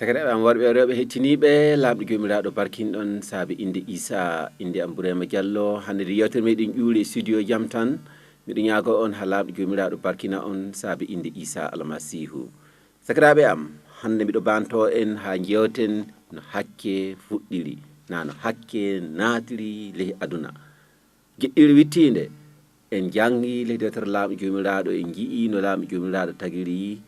sakiraɓe am worɓe rewɓe hettiniɓe lamɗo jomiraɗo barkinɗon saabi inde Isa inde am Burema Diallo hande nde yewtere meɗen ƴuuri studio jam tan miɗo ñaago on ha lamɗo jomiraɗo barkina on saabi inde Isa almasihu sakiraɓe am hande miɗo banto en ha jewten no hakke fuɗɗiri na no hakke natiri lehi aduna geɗɗiri wittinde en jangi leydi yewtere lamɗo jomiraɗo en jii no lamɗo jomiraɗo tagiri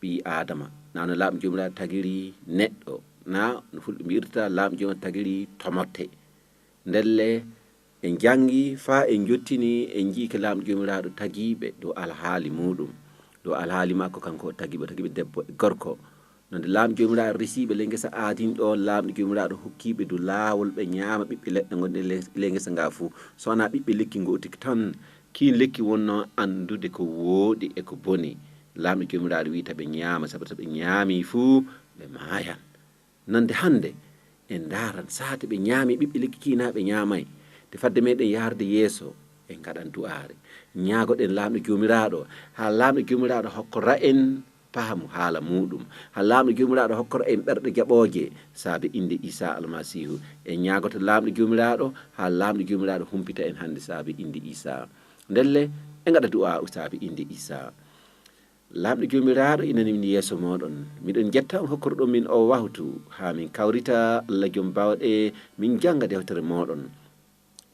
ɓi adama na no lamɗo jomiraɗo tagiri neɗɗo na no fulɓe mbirta lamɗo jomiraɗo tagiri tomotte ndelle en jangi fa en jottini en jii ko lamɗo jomiraɗo tagiɓe dow alhaali muɗum dow alhaali makko kanko tagiɓe tagiɓe debbo e gorko nonde lamɗo jomiraɗo resiɓe ley gesa adin ɗo lamɗo jomiraɗo hokkiɓe dow laawol ɓe ñaama ɓiɓɓe leɗɗe gonɗe ley gesa nga fuu sowona ɓiɓɓe lekki gotiki tan kin lekki wonno andude ko wooɗi e ko boni lamɗo jomiraɗo wita ɓe ñaama sabu so ɓe ñaami fuu ɓe maayan nonde hande en daran sate ɓe ñaami ɓiɓɓe lekki kina ɓe ñaamay te fadde meɗen yarde yeeso en gaɗan du'are ñaagoɗen lamɗo jomiraɗo ha lamɗo jomiraɗo hokkora en paamu haala muɗum ha lamɗo jomiraɗo hokkora en ɓerɗe jaɓoje saabe inde Isa almasihu en ñaagoto lamɗo jomiraɗo ha lamɗo jomiraɗo humpita en hande saabe inde Isa ndelle e gaɗa du'a saabe inde Isa lamɗo jomiraɗo inani min yeeso moɗon miɗon jetta on hokkorɗon min o wahtu ha min kawrita Allah joom bawɗe min janga dewtere moɗon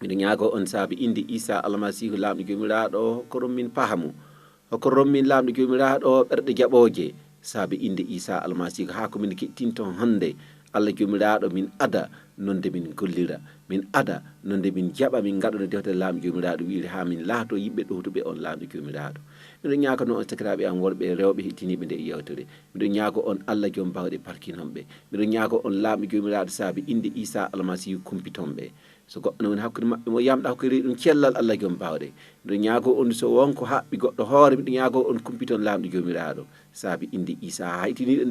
miɗo ñaago on saabi inde Isa almasihu lamɗo jomiraɗo hokkoron min pahamu hokkoron min lamɗo jomiraɗo ɓerɗe jaɓoje saabi inde Isa almasihu ha komin kettinton hande Allah jomiraɗo min ada nonde min gollira min ada nonde min jaɓa min gaɗa no dewtere lamɗo jomiraɗo wiiri ha min laato yimɓe ɗowtuɓe on lamɗo jomiraɗo miɗo ñaago noon on sakiraɓe am worɓe rewɓe hettiniɓe nde yewtere miɗo ñaago on Allah joom bawɗe parkinonɓe miɗo ñaago on lamɗo jomiraɗo saabi inde Isa almasihu kumpitonɓe so goɗɗo ne woni hakkude maɓɓe mo yamɗa hokkiri ɗum cellal Allah joom bawɗe miɗo ñaago on so wonko haɓɓi goɗɗo hoore miɗo ñaago on kumpiton lamɗo jomiraɗo saabi inde Isa haytiniɗo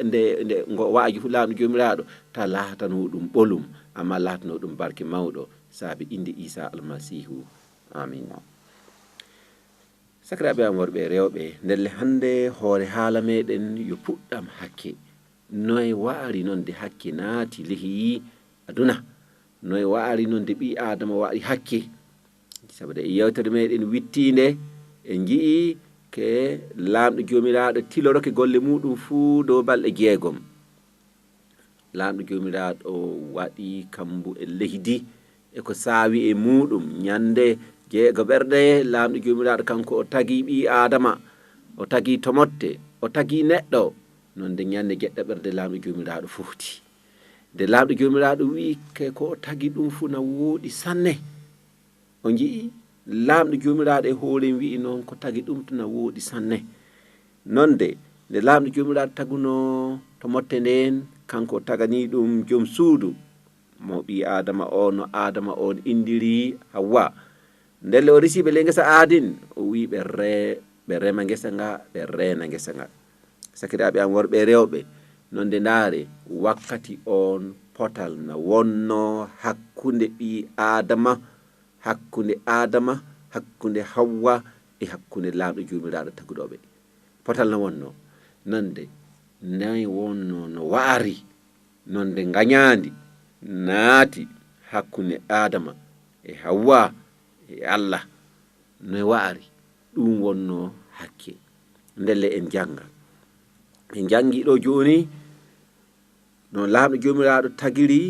nde ngo waaji fu lamɗo jomiraɗo ta laatano ɗum ɓolum amma laatano ɗum barke mawɗo saabi inde Isa almasihu amin sakiraɓe am worɓe rewɓe ndelle hande hoore haala meɗen yo puɗɗam hakke noye waari noon de hakke naati lehi aduna noye waari noon de ɓi adama waɗi hakke sabu de yewtere meɗen wittinde en jii ke lamɗo jomiraɗo tiloroke golle muɗum fuu dow balɗe jeegom lamɗo jomiraɗo waɗi kambu e leydi e ko saawi e muɗum ñande jeego ɓerɗe lamɗo jomiraɗo kanko o tagi ɓi adama o tagi tomotte o tagi neɗɗo nonde ñande jeɗɗe ɓerɗe lamɗo jomiraɗo fofti nde lamɗo jomiraɗo wi ke ko o tagi ɗum fuu na wooɗi sanne o jii lamɗo jomiraɗo e hoore wi'i noon ko tagi ɗum to na wooɗi sanne nonde nde lamɗo jomiraɗo taguno tomotte nden kanko o tagani ɗum joom suudu mo ɓi adama o no adama on indiri Hawa ndelle o resiɓe le gesa adin o wi ɓe rema gesa nga ɓe reena gesa nga sakiraɓe am worɓe rewɓe nonde ndaare wakkati on potal na wonno hakkunde ɓi adama hakkunde Hawa e hakkunde lamɗo jomiraɗo taguɗoɓe potal na wonno nonde nayi wonno no waari nonde gañandi naati hakkunde adama e Hawa e Allah no waari ɗum wonno hakke ndelle en janga en jangi ɗo joni no lamɗo jomiraɗo tagiri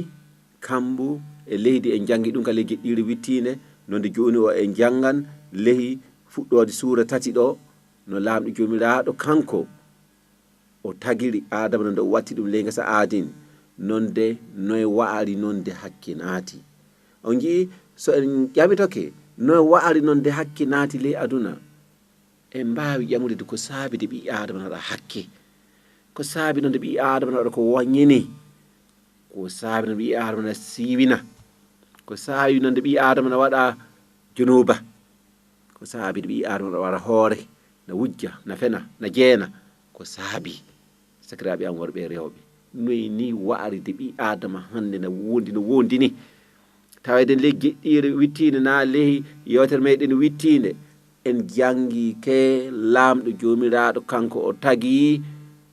kambu e leydi en jangi ɗum ka ley geɗɗiri wittinde nonde joni o en jangan lehi fuɗɗode suura tati ɗo no lamɗo jomiraɗo kanko o tagiri adama nonde o watti ɗum ley gesa adin nonde noye waari nonde hakke naati on jii so en ƴamitoke noye waari nonde hakke naati ley aduna en mbawi ƴamude ko saabi de ɓi adama naɗa hakke ko saabi nonde ɓi adama naɗa ko woññini ko saabi nonde ɓi adama na siiwina ko saabi nonde ɓi adama na waɗa junuba ko saabi de ɓi adama na waɗa hoore na wujja na fena na jeena ko saabi sakiraɓe am worɓe rewɓe noyi ni waari de ɓi adama hande na wondi no wondini taweden ley geɗɗire wittinde na ley yewtere meɗen wittinde en jangi ke lamɗo jomiraɗo kanko o tagi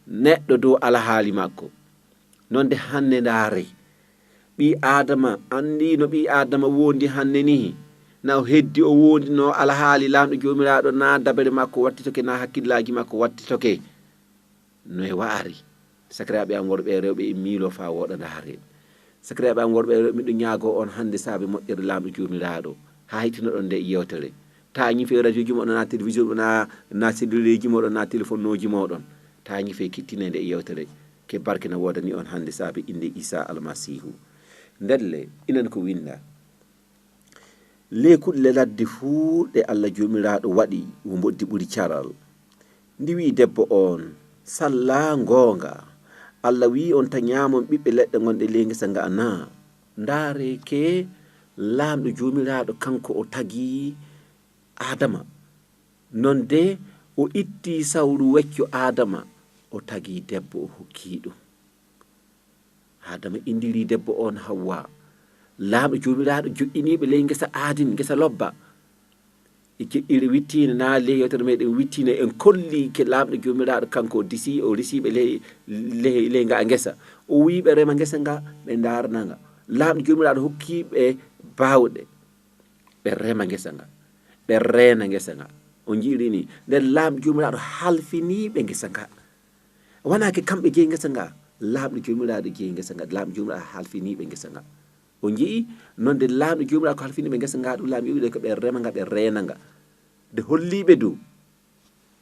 neɗɗo dow alhaali makko. Nonde hannde ndaare ɓi adama andi no ɓi adama wondi hannde ni, na o heddi o wondi no alhaali lamɗo jomiraɗo, na dabere makko wattitoke, na hakkillaji makko wattitoke no e waari. Sakiraɓe am worɓe e rewɓe e miilo fa woɗa ndaare. Sakiraɓe am worɓe e rewɓe, miɗo ñaago on hannde saabe moƴƴere lamɗo jomiraɗo ha hitinoɗon nde yewtere. Ta ñife radio ji moɗon, na télévision na celluleji moɗon, na téléphone oji moɗon, ta ñife kittine nde yewtere ke barke na wodani on hannde saabe inde Isa almasihu. Ndelle inan ko winda le kuɗle ladde fuu ɗe Allah jomiraɗo waɗi wo mboddi ɓuri caral. Ndi wi debbo on salla gonga, Allah wi on ta ñamon ɓiɓɓe leɗɗe gonɗe le ngesa nga na. Ndaare ke lamɗo jomiraɗo kanko o tagi Adama, nonde o itti sawru wecco Adama, o tagi debbo o hokkiɗum. Adama indiri debbo on Hawwa. Lamɗo jomiraɗo joƴƴiniɓe ley ngesa Adin, ngesa lobba e jeɗɗiri wittine na ley yewtere meɗen wittine en kolli ke lamɗo jomiraɗo kanko o disi o risiɓe ley nga ngesa, o wiɓe rema ngesa nga ɓe darna nga. Lamɗo jomiraɗo hokkiɓe bawɗe ɓe rema ngesa nga, ɓe reena ngesa nga. O jiiri ni nden lamɗo jomiraɗo halfiniɓe ngesa nga, wona ke kamɓe jeeyi ngesa nga, lamɗo jomiraɗo jeeyi ngesa nga, lamɗo jomiraɗo halfiniɓe ngesa nga. O jii nonde lamɗo jomiraɗo ko halfiniɓe ngesa nga ɗum lamɗo wiɗe ko ɓe rema nga, ɓe reena nga. De holliɓe dow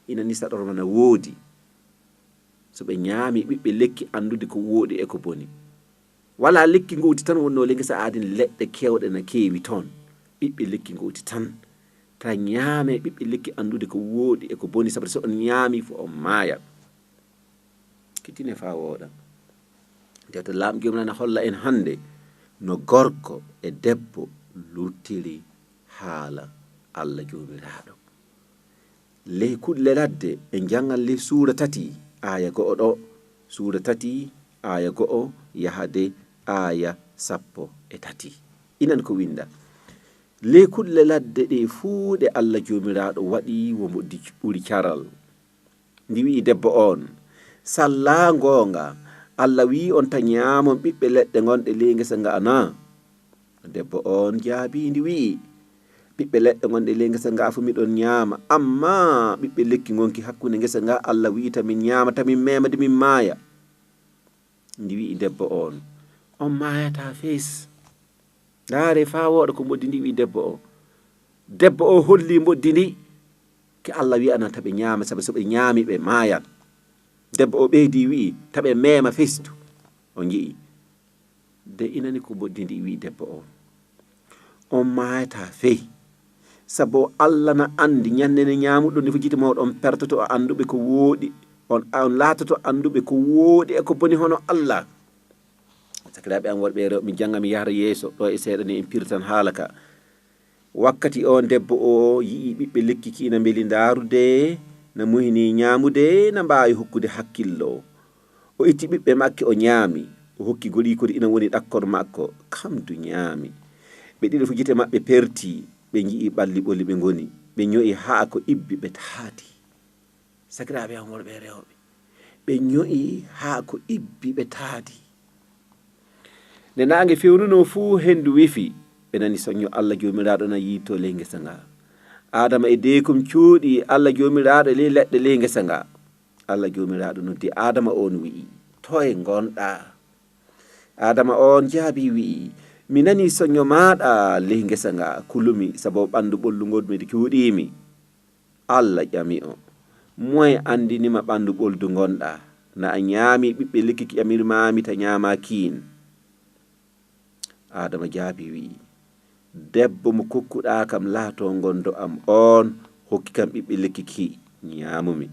ina ni saɗorma na woodi so ɓe ñaami ɓiɓɓe lekki andude ko wooɗi e ko boni. Wala lekki ngowti tan wonno le ngesa Adin, leɗɗe kewɗe na keewi toon, ɓiɓɓe lekki ngowti tan. Ta ñaame ɓiɓɓe lekki andude ko wooɗi e ko boni, sabu so on ñaami fo on maaya. Kittine fa wooɗa. Ndewta lamɗo jomiraɗo na holla en hannde no gorko e debbo luttiri haala Allah jomiraɗo. Ley kuɗle ladde e jangal le suura 3 aya 1 ɗo, suura 3 aya 1 yahade aya 13. Inan ko winda le kuɗle ladde ɗe fuu ɗe Allah jomiraɗo waɗi wo mboddi ɓuri caral. Ndi wi debbo on salla gonga, Allah wi on ta ñamon ɓiɓɓe leɗɗe gonɗe le ngesa nga ana. Debbo on jaabi ndi wi ɓiɓɓe leɗɗe gonɗe le ngesa nga fu miɗon ñama, amma ɓiɓɓe lekki gonki hakkunde ngesa nga Allah wi tamin ñama, tamin mema, de min maaya. Ndi wi debbo on maayata fes. Ndaare fa woɗa ko mboddi ndi wi debbo o. Debbo o holli mboddi ndi ke Allah wi anan taɓe ñama, sabu so ɓe ñaami ɓe maayan. Debbo o ɓeydi wi taɓe mema festu. O jii de inani ko mboddi ndi wi debbo on maayata fey, sabu Allah na andi ñannene ñamuɗo ndi fo jiti mawɗo on pertoto o anduɓe ko wooɗi, on laatoto anduɓe ko wooɗi e ko boni hono Allah. Sakiraɓe am worɓe rewɓe, mi janga mi yahra yeeso ɗo e seeɗa ni en pirtan haala ka. Wakkati on debbo o yii ɓiɓɓe lekki kiina mbeli ndaarude, na muhini ñaamude, na mbaawi hokkude hakkillo. O itti ɓiɓɓe makke o ñaami, o hokki goɗikodi ina woni ɗakkor makko, kamdu ñaami. Ɓe ɗiɗo fu gite maɓɓe perti, ɓe jii ɓalli ɓoli ɓe ngoni, ɓe ño'i haa ko ibbi ɓe taati. Sakiraaɓe am worɓe rewɓe, ɓe ño'i haa ko ibbi ɓe taati. Nde naange fewnuno fuu hendu wifi, ɓe nani soñño Allah jomiraɗo na yiito ley ngesa nga. Adama e deykom cuuɗi Allah jomiraɗo ley leɗɗe ley ngesa nga. Allah jomiraɗo noddi Adama on wi'i, toye gonɗa? Adama on jaabi wi'i, mi nani soñño maɗa ley ngesa nga, kulumi sabu ɓandu ɓollugol miɗo cuuɗimi. Allah ƴami o, moye andinima ɓandu ɓoldu gonɗa? Na a ñaami ɓiɓɓe lekki ƴamirmami ta ñaama kiin. Adama jaabi wi'i, debbo mo kokkuɗa kam laato gondo am on hokki kam ɓiɓɓe lekki ki ñaamumi.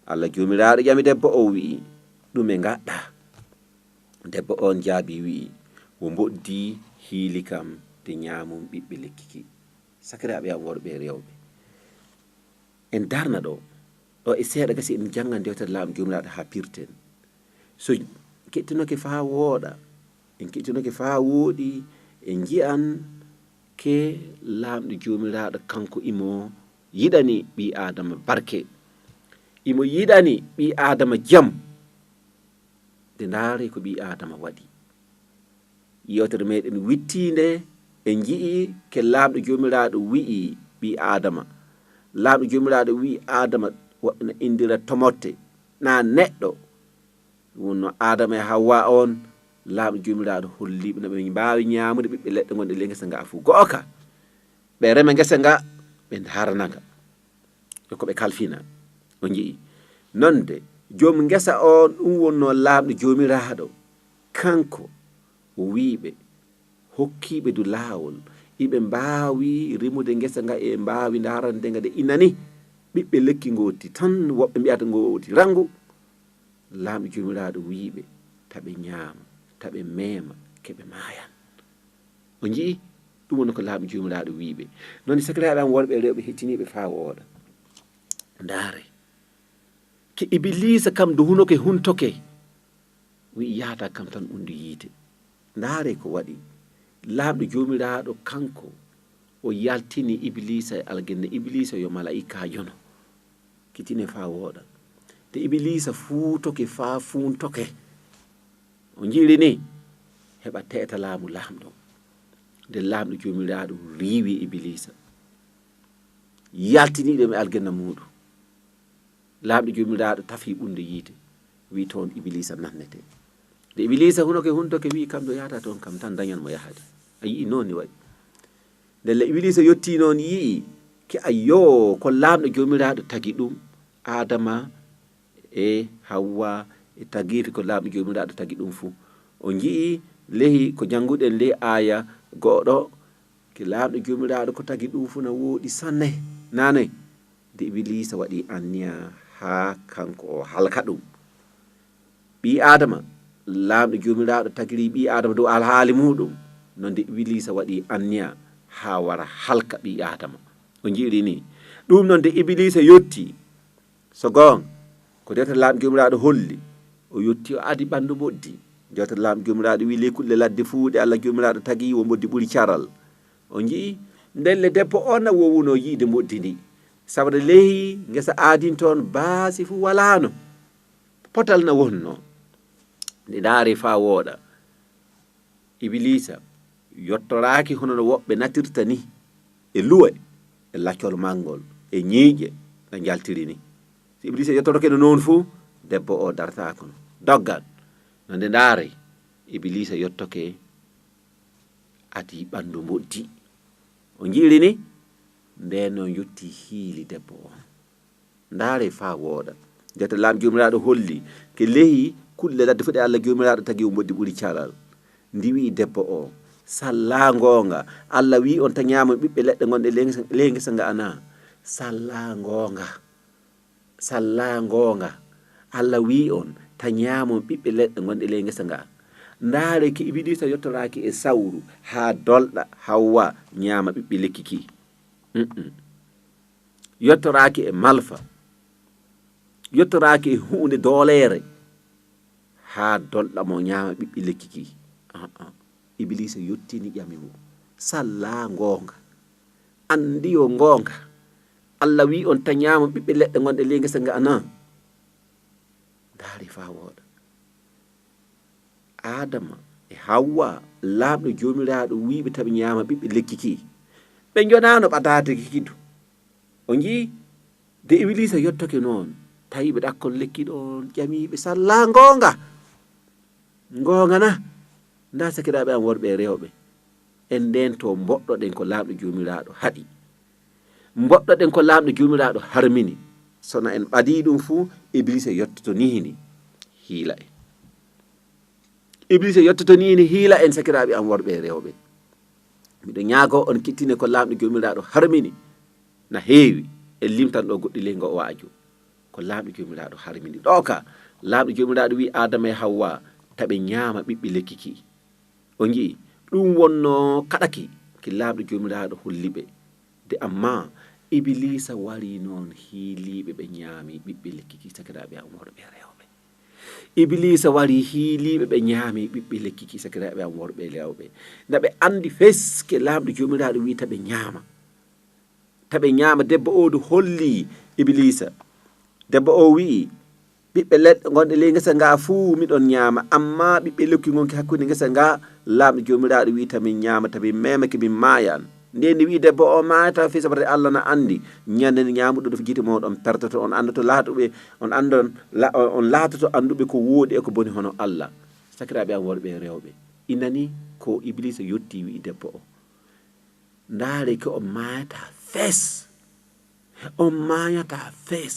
Allah jomiraɗo ƴami debbo o wi'i, ɗume gaɗɗa? Debbo on jaabi wi'i, wo mboddi hiili kam de ñaamum ɓiɓɓe lekki ki. Sakiraaɓe am worɓe rewɓe, en darna ɗo e seeɗa gasi en jangan dewtere laamu jomiraɗo ha pirten. So kettinoke fa wooɗa, en kettinoke fa wooɗi, en jiyan ke lamɗo jomiraɗo kanko imo yiɗani ɓi Adama barke. imo yiɗani ɓi adama jam nde ndaari ko ɓi adama waɗi. Yewtere meɗen wittinde e ji'i ke laamɗo jomiraɗo wi'i ɓi adama, laamɗo jomiraɗo wi'i adama woɓɓe no indira tomotte na neɗɗo. Wonno adama e hawa on laamɗo jomiraɗo holliɓe no ɓe mbawi ñamude ɓiɓɓe leɗɗe gonɗe ley ngesa nga fuu. Go'oka ɓe rema ngesa nga ɓe harnaga e ko ɓe kalfina o ji'i nonde joom ngesa on ɗum wonno laamɗo jomiraɗo kanko o wiɓe hokkiɓe du laawol iɓe mbawi remude ngesa nga e mbawi darande nga de inani ɓiɓɓe lekki ngoti tan woɓɓe mbiyata ngoti rangu. Laamɗo jomiraɗo wiɓe taɓe ñaama taɓe mema keɓe mayan o ji'i ɗum woni ko laamɗo jomiraɗo wiɓe. Nonde sakiraɓe am worɓe rewɓe hettiniɓe fa wooɗa ndaare ke ibilisa kam do hunoke huntoke wi yahata kam tan ɓundu yiite. Ndaare ko waɗi laamɗo jomiraɗo kanko o yaltini ibilisa e aljanna. Ibilisa yo malaika jono kitine fa wooɗa te ibilisa fuutoke fa funtoke o jiiri ni heɓa teta laamu laamɗo nde laamɗo jomiraɗo riiwi ibilisa yaltiniɗo e aljanna muɗum. Laamɗo jomiraɗo tafi ɓunde yiite wi toon ibilisa nannete. Nde ibilisa hunoke huntoke wi kam do yahata toon kam tan dañan mo yahade. A yii noon ni waɗi ndelle ibilisa yetti noon yii ke ayyo ko laamɗo jomiraɗo tagi ɗum adama e hawa e tagifi ko laamɗo jomiraɗo tagi ɗum fuu. O ji'i lehi ko janguɗen ley aya goɗo ke laamɗo jomiraɗo ko tagi ɗum fuu na woɗi sanne nane nde ibilisa waɗi anniya ha kanko o halka ɗum ɓi adama. Laamɗo jomiraɗo tagiri ɓi adama dow alhaali muɗum nonde ibilisa waɗi anniya ha wara halka ɓi adama o jiiri ni ɗum noon nde ibilisa yetti so gon ko dewtere laamɗo jomiraɗo holli o yetti o adi ɓandu moddi. Dewtere laamɗo jomiraɗo wi ley kulle ladde fuuɗe Allah jomiraɗo tagi wo moddi ɓuuri caral. O ji'i ndelle debbo on na wowuno yiide moddi ndi sababu lehi ngesa aadin toon baasi fu walano potal na wonno. Nde ndaari fa wooɗa ibilisa yottoraki hono no woɓɓe natirta ni e luwe e laccol mangol e ñiiƴe no jaltiri ni. So ibilisa yottoroke no noon fuu debbo o dartako no doggal. No nde ndaari ibilisa yottoke adi ɓandu moddi o jiiri ni nden noon yotti hiili debbo on. Ndaare fa wooɗa dewtere laamɗo jomiraɗo holli ke lehi kulle ladde fuɗe Allah jomiraɗo tagi o moddi ɓuuri caral ndiwi debbo o salla gonga Allah wi on ta ñaama ɓiɓɓe leɗɗe gonɗe ley ngesa nga ana salla gonga Allah wi on ta ñaamon ɓiɓɓe leɗɗe gonɗe ley ngesa nga. Ndaare ke ibilisa yottoraki e sawru ha dolɗa Hawwa ñaama ɓiɓɓe lekki ki yottoraki e malfa yottoraki e hunde doolere ha dolɗa mo ñaama ɓiɓɓe lekki ki. Ibilisa yottini ƴami mo salla gonga andi yo gonga Allah wi on ta ñaama ɓiɓɓe leɗɗe gonɗe ley ngesa nga ana. Ndaari fa wooɗa Adama e Hawwa laamɗo jomiraɗo wiɓe taɓe ñaama ɓiɓɓe lekki ki ɓe jonano ɓadade kikidu o jii de ibilisa yottoke noon tawiɓe ɗakkon lekki ɗon ƴamiɓe salla gonga na nda sakiraɓe am worɓe e rewɓe en nden to mboɗɗoɗen ko laamɗo jomiraɗo haɗi mboɗɗoɗen ko laamɗo jomiraɗo harmini sono en ɓadi ɗum fuu ibilisa yottoto nihini hiila en iblisa yottotonini hiila en sakiraaɓe am worɓe e rewɓe miɗo ñaago on kittine ko laamɗo jomiraɗo harmini na heewi e limtan ɗo goɗɗi ley ngo waaju ko laamɗo jomiraɗo harmini ɗo ka laamɗo jomiraɗo wi adama e hawwa taɓe ñaama ɓiɓɓe lekki ki o jii ɗum wonno kaɗaki ki laamɗo jomiraɗo holliɓe de amma iblisa wari noon hiiliɓe ɓe ñaami ɓiɓɓe lekki ki sakiraaɓe am worɓe e rewɓe iblisa wari hiiliɓe ɓe ñaami ɓiɓɓe lekki ki sakiraaɓe am worɓe e rewɓe nda ɓe andi feske laamɗo jomiraɗo wi taɓe ñaama debbo o du holli iblisa debbo o wi'i ɓiɓɓe leɗɗe gonɗe ley ngesa nga fuu miɗon ñaama amma ɓiɓɓe lekki gonki hakkude ngesa nga lamɗo jomiraɗo wi tamin ñaamata min memake min maayan nde ndi wi debbo o maayata fi sabate Allah na andi ñande nde ñamuɗo ɗo gite moɗon pertoto on andoto laatuɓe on andon on laatoto anduɓe ko woodi e ko boni hono Allah sakiraɓe am worɓe e rewɓe inani ko Iblisa yotti wi debbo o ndaare ko on maayata fes on maayata fes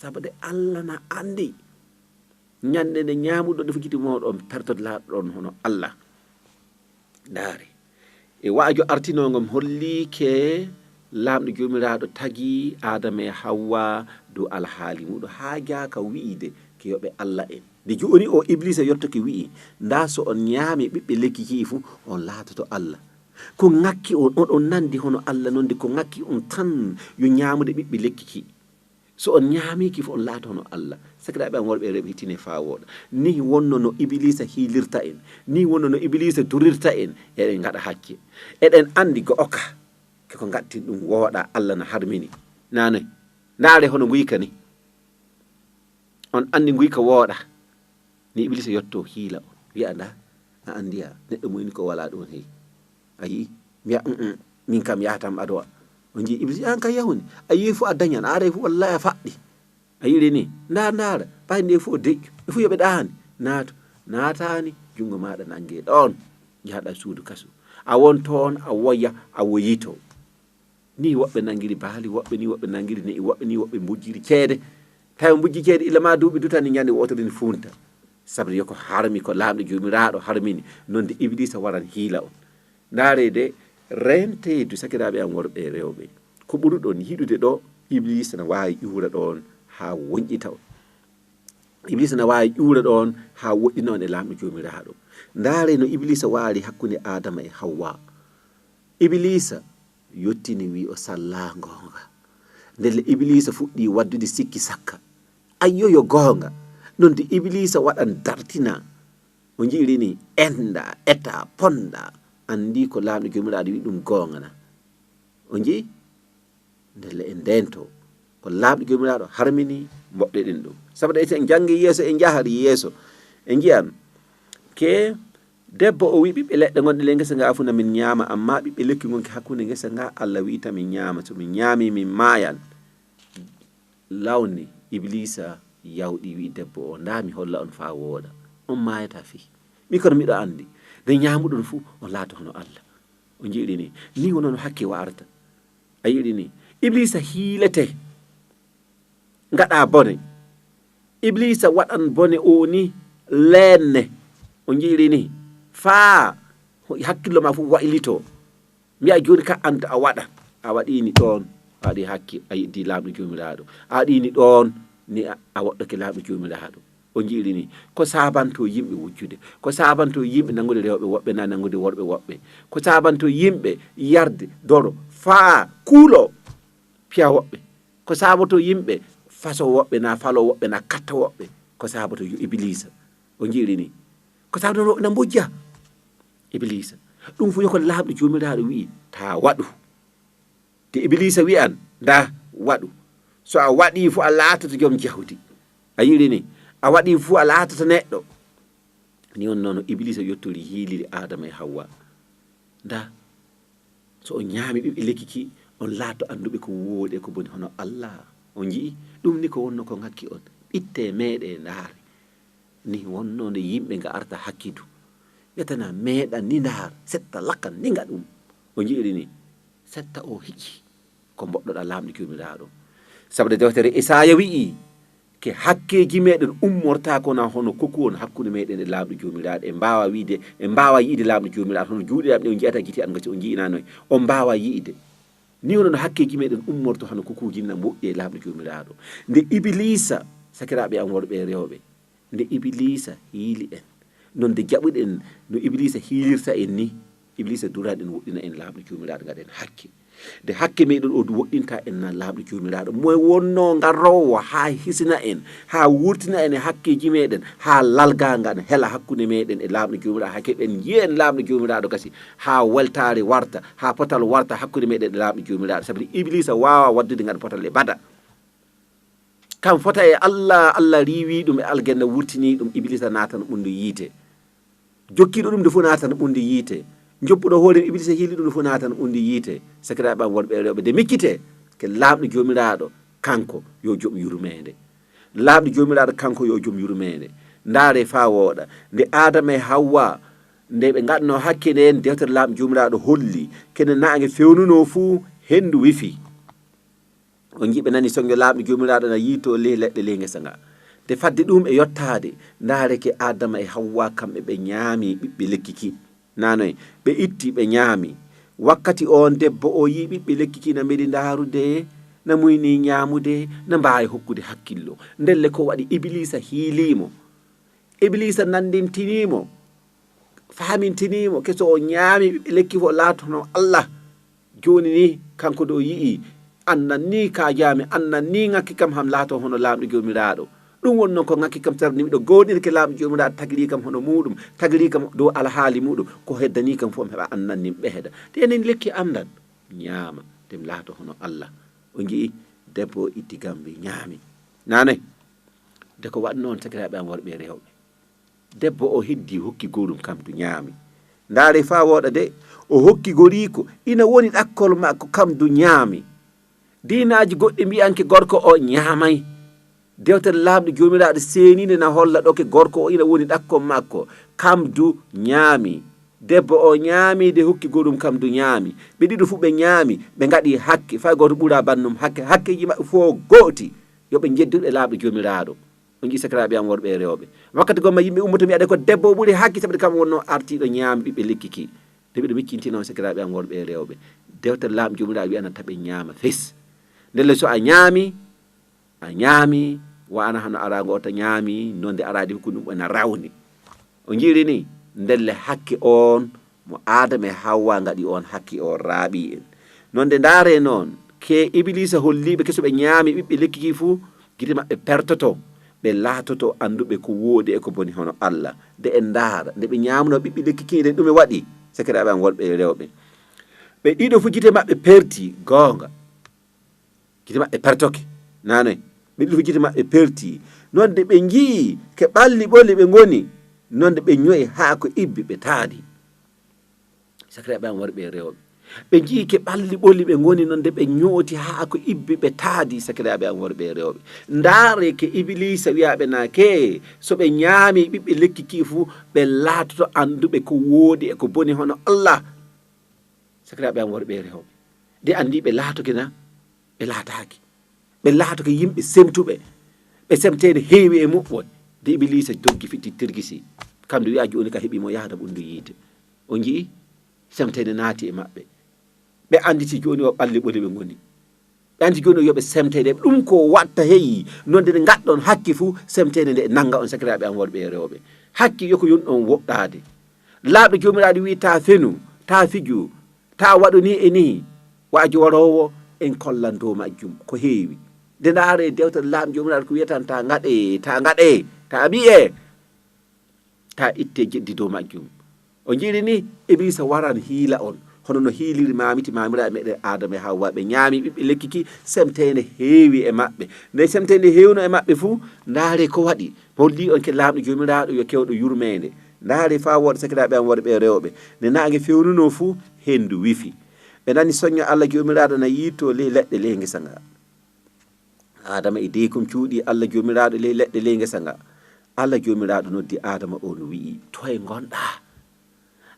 sabade Allah na andi ñande nde ñamuɗo ɗo gite moɗon pertoto laatoɗon hono Allah ndaare e waajo artinongom hollike lamɗo jomiraɗo tagi Adama e Hawwa dow alhaali muɗum ha jaka wi'ide ke yoɓe Allah en nde joni o Iblisa yettoke wi'i nda so on ñaami ɓiɓɓe lekki ki fu on laatoto Allah ko ngakki on nandi hono Allah noon de ko ngakki on tan yo ñamude ɓiɓɓe lekki ki so on ñaamiki fu on laata hono Allah sakiraɓe am worɓe rewɓe hittine fa woɗa ni wonno no Iblisa hiilirta en ni wonno no Iblisa durirta en eɗen gaɗa hakke eɗen andi go oka keko gatti ɗum wooɗa Allah no harmini nane ndaare hono guyka ni on andi guyka wooɗa ni Iblisa yetto hiila on wiya nda a andiya neɗɗo muyni ko wala ɗon hey ayi mbiya min kam yahatam adowa on jii Iblisa an ka yahuni a yi fu a dañan a aray fu wallahi a faɗɗi a yiɗi ni ndaara ɓay nde fu o deƴƴu e fu yoɓe ɗaani naatani junngo maɗa nangue ɗon jahaɗa suudu kaso a won toon a woya a woyito ni woɓɓe nanguiri baali woɓɓe ni woɓɓe nanguiri ne'i woɓɓe ni woɓɓe mbujjiri ceede tawi mbujji ceede illa ma duuɓi dutani ñande wotorini funta sabu yoko harmi ko lamɗo jomiraɗo harmini nonde Iblisa waran hiila on ndaare de rentedu sakiraɓe am worɓe rewɓe ko ɓuruɗon yiɗude ɗo Iblisa na wawi ƴuura ɗon ha wonƴita on Iblisa na wawi ƴuura ɗon ha woɗɗina on e lamɗo jomiraɗo ndaare no Iblisa waari hakkunde Adama e Hawwa Iblisa yottini wi o salla gonga ndelle Iblisa fuɗɗi waddude sikki sakka ayyo yo gonga nonde Iblisa waɗan dartina o jiirini enda eta ponda andi ko lamɗo jomiraɗo wi ɗum gonga na o jii ndelle en ndento ko lamɗo jomiraɗo harmini moɓɗe ɗen ɗum sabu ete en jangi yeeso en jahari yeeso en jiyan ke debbo o wi ɓiɓɓe leɗɗe gonɗe le ngesa nga funa min ñaama amma ɓiɓɓe lekki gonki hakkunde ngesa nga Allah wiita min ñaama so min ñaami min maayan lawni Iblisa yawɗi wi debbo o nda mi holla on fa wooɗa on maayata fi mi kono miɗo andi nde ñaamuɗon fuu on laata hono Allah o jiiɗi ni wono no hakke warata a yiɗi ni Iblisa hiilete ngaɗa bone Iblisa waɗan bone o ni leenne o jiiɗi ni faa hakkillo ma fof waylito mbiya joni ka anta a waɗa a waɗini ɗon a waɗi hakki a yiddi lamɗo jomiraɗo a waɗini ɗon ni a woɗɗoke lamɗo jomiraɗo o jiiɗi ni ko sabanto yimɓe wujjude ko sabanto yimɓe nangude rewɓe woɓɓe na nangude worɓe woɓɓe ko sabanto yimɓe yarde doro faa kuulo piya woɓɓe ko sabato yimɓe faso woɓɓe na falo woɓɓe na katta woɓɓe ko sabato Iblisa o jiiɗi ni ko sabato woɓɓe na mbojja Iblisa ɗum fu yoko lamɗo jomiraɗo wi'i ta waɗu te Iblisa wi'an nda waɗu so a waɗi fu a laatoto joom jahudi a yiɗi ni a waɗi fu a laatoto neɗɗo ni on noon Iblisa yettori hiiliri Adama e Hawwa nda so on ñaami ɓiɓɓe lekki ki on laatto anduɓe ko wooɗe ko boni hono Allah on jii ɗum ni ko wonno ko ngakki on itte meeɗe ndaari ni wonno nde yimɓe nga arta hakkidu yetana meeɗa ni ndaar setta lakkan ni nga ɗum o jiiɗi ni setta o hicci ko mboɗɗoɗa lamɗo jomiraɗo sabu dewtere Isaya wi'i ke hakkeji meɗen ummorta kona hono koku on hakkude meɗen e lamɗo jomiraɗo e mbawa wiide e mbawa yiide lamɗo jomiraɗo hono juuɗe am ɗe o jiyata guiti an gati o jiinanoy on mbawa yiide ni wono no hakkeji meɗen ummorto hono kokuji na moƴƴi e lamɗo jomiraɗo nde Iblisa sakiraɓe am worɓe rewɓe nde Iblisa hiili en nonde jaɓuɗen no Iblisa hiilirta en ni Iblisa duraɗen woɗɗina en lamɗo jomiraɗo gaɗen hakke nde hakke meɗen o du woɗɗinta en na lamɗo jomiraɗo moye wonno garowo ha hisina en ha wurtina en e hakkeji meɗen ha lalga ne hela hakkude meɗen e lamɗo jomiraɗo ha keɓen jiyen lamɗo jomiraɗo kasi ha weltare warta ha potal warta hakkude meɗen e lamɗo jomiraɗo sabi Iblisa wawa waddude gaɗa potal e bada kam fota e Allah riwi ɗum e aljanna wurtini ɗum iblisa natan ɓundu yiite jokkiɗo ɗum nde fof natan ɓundu yiite joppuɗo hoore iblisa hiili ɗum nde fof natan ɓundu yiite sakiraɓe am worɓe rewɓe de mikkite ke laamɗo jomiraɗo kanko yo joom yurmede laamɗo jomiraɗo kanko yo joom yurmede ndaare fa wooɗa nde adama e hawwa nde ɓe gaɗno hakke nden dewtere laamɗo jomiraɗo holli kene nangue fewnuno fuu hendu wifi on jiɓe nani songe laamɗo jomiraɗo na yiito ley leɗɗe ley ngesa nga te fadde ɗum e yottade ndaareke adama e hawwa kamɓe ɓe ñaami ɓiɓɓe lekkiki nanoy ɓe itti ɓe ñaami wakkati on debbo o yi ɓiɓɓe lekkiki na mbeɗi ndarude na muyni ñamude na mbawi hokkude hakkillo ndelle ko waɗi iblisa hiilimo iblisa nandintinimo famintinimo keso o ñaami ɓiɓɓe lekki fo laatono Allah joni ni kanko ɗo yii annan ni kajami annan ni ngakki kam ham laato hono laamɗo jomiraɗo ɗum wonno ko ngakki kam tarni miɗo goɗiri ke laamɗo jomiraɗo tagiri kam hono muɗum tagiri kam dow alhaali muɗum ko heddani kam fof mi heɓa annan nin ɓehda te enen lekki andan ñaama tem laato hono Allah o jii debbo itti gambe ñaami nane de ko waɗ noon sakiraɓe am worɓe rewɓe debbo o heddi hokki goɗum kam du ñaami ndaare fa woɗa de o hokki goriko ina woni ɗakkol makko kam du ñaami dinaji goɗɗi mbiyanke gorko o ñaamay dewtere laamɗo jomiraɗo seenide na holla ɗo ke gorko o ina woni ɗakkol makko kam du ñaami debbo o ñaami de hokki goɗum kam du ñaami ɓe ɗiɗo fu ɓe ñaami ɓe gaɗi hakke fay goto ɓuura bannum hakkeji maɓɓe fof gooti yoɓe jedduɗe laamɗo jomiraɗo on jii sakiraɓe am worɓe e rewɓe wakkati gomma yimɓe ummoto mbiyaɗe ko debbo o ɓuuri hakki saɓede kam wonno artiɗo ñaami ɓiɓɓe lekkiki nde ɓiɗo mikkintino sakiraɓe am worɓe e rewɓe dewtere laamɗo jomiraɗo wiyana taɓe ñaama fes ndelle so a ñaami wana hano arago o to ñaami nonde aradi ko ɗum ena rawni o jiiri ni ndelle hakke on mo adama e hawwa gaɗi on hakke o raaɓi en nonde ndaare noon ke iblisa holliɓe keso ɓe ñaami ɓiɓɓe lekkiki fuu gite maɓɓe pertoto ɓe laatoto anduɓe ko woodi e ko boni hono Allah nde en ndaara nde ɓe ñaamno ɓiɓɓe lekkiki nde ɗume waɗi sakiraɓe am worɓe e rewɓe ɓe ɗiɗo fu gite maɓɓe perti goonga gite maɓɓe pertoke nanoy ɓe ɗiɗo fu gite maɓɓe perti nonde ɓe jii ke ɓalli ɓolli ɓe ngoni nonde ɓe ñoyi haa ko ibbi ɓe taadi sakiraɓe am worɓe e rewɓe ɓe jii ke ɓalli ɓolli ɓe ngoni nonde ɓe ñooti haa ko ibbi ɓe taadi sakiraɓe am worɓe e rewɓe ndaare ke iblisa wiyaɓe nake so ɓe ñaami ɓiɓɓe lekkiki fuu ɓe laatoto anduɓe ko woodi e ko boni hono Allah sakiraɓe am worɓe e rewɓe de andi ɓe laatoke na ɓe laataaki ɓe laatoke yimɓe semtuɓe ɓe semtede heewi e muɓɓoy de iblisa doggi fitti tirgisi kamde wiya joni ka heeɓimo yahda ɓundu yiite o jii semtede naati e maɓɓe ɓe anditi joni o ɓalli ɓoli ɓe ngoni ɓe andi joni o yoɓe semtede ɗum ko watta heyi nonde nde gaɗɗon hakki fuu semtede nde nanga on sakiraɓe am worɓe e rewɓe hakki yoko yonɗon woɗɗade laaɓɗo jomiraɗo wi ta fenu ta fiju ta waɗu ni e ni waji warowo en kollan dow majjum ko heewi nde ndaare dewtere laamɗo jomiraɗo ko wiyatan ta gaɗe ta ɓiye ta itte jeddi dow majjum o jiiri ni iblisa waran hiila on hono no hiiliri mamiraɓe meɗen adama e hawwa ɓe ñaami ɓiɓɓe lekkiki semtede heewi e maɓɓe nde semtede heewno e maɓɓe fuu ndaare ko waɗi holli on ke laamɗo jomiraɗo yo kewɗo yurmede ndaare fa woɗa sakiraɓe am worɓe e rewɓe nde nangue fewnuno fuu hendu wifi ɓe nani soñño Allah jomiraɗo na yiito ley leɗɗe ley ngesa nga adama e deykum cuuɗi Allah jomiraɗo ley leɗɗe ley ngesa nga Allah jomiraɗo noddi adama o no wi'i toye gonɗa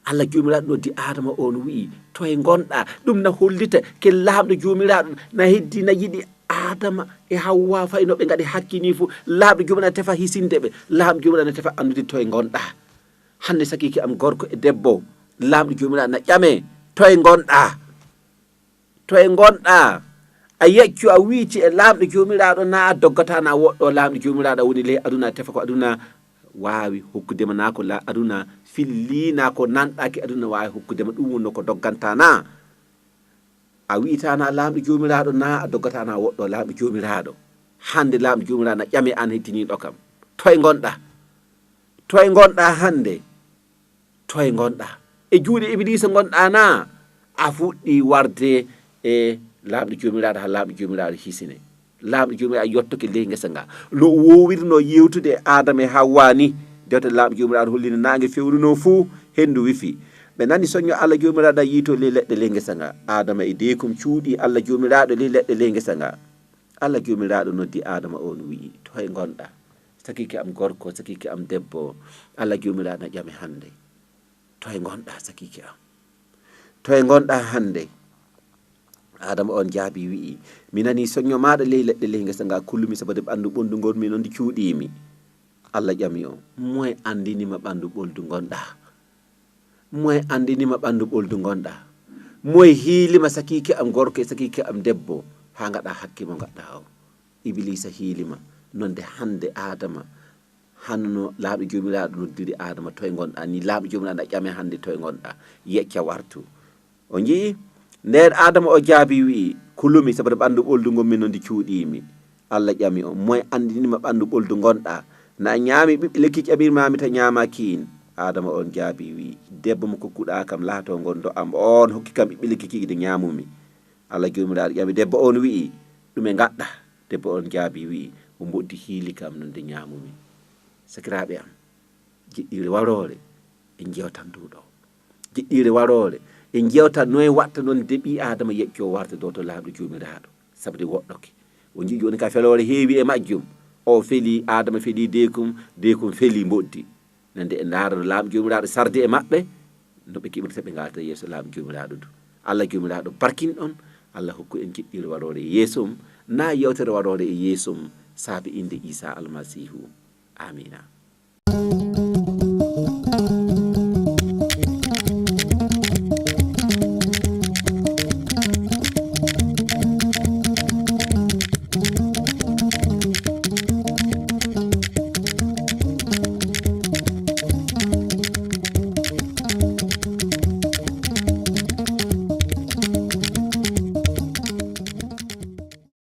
Allah jomiraɗo noddi adama o no wi'i toye gonɗa ɗum na hollita ke laamɗo jomiraɗo na heddi na yiɗi adama e hawwa fay no ɓe gaɗi hakkini fuu laamɗo jomiraɗo tefa hisinde ɓe laamɗo jomiraɗo tefa andude toye gonɗa hande sakiki am gorko e debbo laamɗo jomiraɗo na ƴame toye gonɗa a yeccu a wiiti e laamɗo jomiraɗo na doggata na woɗɗo laamɗo jomiraɗo woni ley aduna tefa ko aduna wawi hokkudema na ko la aduna fillina ko nanɗaki aduna wawi hokkudema ɗum wonno ko dogganta na a wiitana laamɗo jomiraɗo na a doggata na woɗɗo laamɗo jomiraɗo hande laamɗo jomiraɗo na ƴame an hettiniɗo kam toye gonɗa hande toye gonɗa e juuɗe iblisa gonɗa na a fuɗɗi warde e laamɗo jomiraɗo ha laamɗo jomiraɗo hisine laaɓɗo jomiraɗo yettoke ley ngesa nga no wowirno yewtude adama e hawwa ni dewte laaɓɗo jomiraɗo hollino nangue fewnuno fuu hendu wifi ɓe nani soño Allah jomiraɗo yiito ley leɗɗe ley ngesa nga adama e deekum cuuɗi Allah jomiraɗo ley leɗɗe ley ngesa nga Allah jomiraɗo noddi adama on wi to e gonɗa sakiki am gorko sakiki am debbo Allah jomiraɗo na ƴame hande to e gonɗa sakiki am to e gonɗa hande adama on jaabi wi mi nani soño maɗa ley leɗɗe ley ngesa nga kullumi sabade ɓandu ɓoldu gonmi noon ndi cuuɗimi Allah ƴami o moye andinima ɓandu ɓoldu gonɗa moye andinima ɓandu ɓoldu gonɗa moye hiilima sakiki am gorko e sakiki am debbo ha gaɗa hakke mo gaɗɗa o iblisa hiilima nonde hande adama hanno laaɓi jomiraɗo noddiri adama to e gonɗa ni laaɓi jomiraɗo ƴame hande to e gonɗa yecca wartu o jii nden adama o jaabi wi kulumi sababu ɓandu ɓoldu gonmi no ndi cuuɗimi Allah ƴami o moye andinima ɓandu ɓoldu gonɗa na ñaami ɓiɓɓe lekki ƴaɓirmami ta ñamakin adama on jaabi wi debbo mo kokkuɗa kam laato gondo am on hokki kam ɓiɓɓe lekki kiɗe ñamumi Allah jomiraɗo ƴami debbo on wi ɗume gaɗɗa debbo on jaabi wi o boddi hiili kam nonde ñamumi sakiraɓe am jiɗɗire warore en jewtan duɗo jiɗɗire warore en jewtan noye watta noon deeɓi adama yecco warta dow to laaɓɗo jomiraɗo sabde woɗɗoke o jii joni ka felore heewi e majjum o feeli adama feeli deekum feeli boddi nande e ndaara laaɓi jomiraɗo sarde e maɓɓe no ɓe keɓirta ɓe galata yeeso laaɓi jomiraɗo du Allah jomiraɗo barkin ɗon Allah hokku en jiɗɗire warore e yeesom na yewtere warore e yeesom saabi inde Isa almasihu amina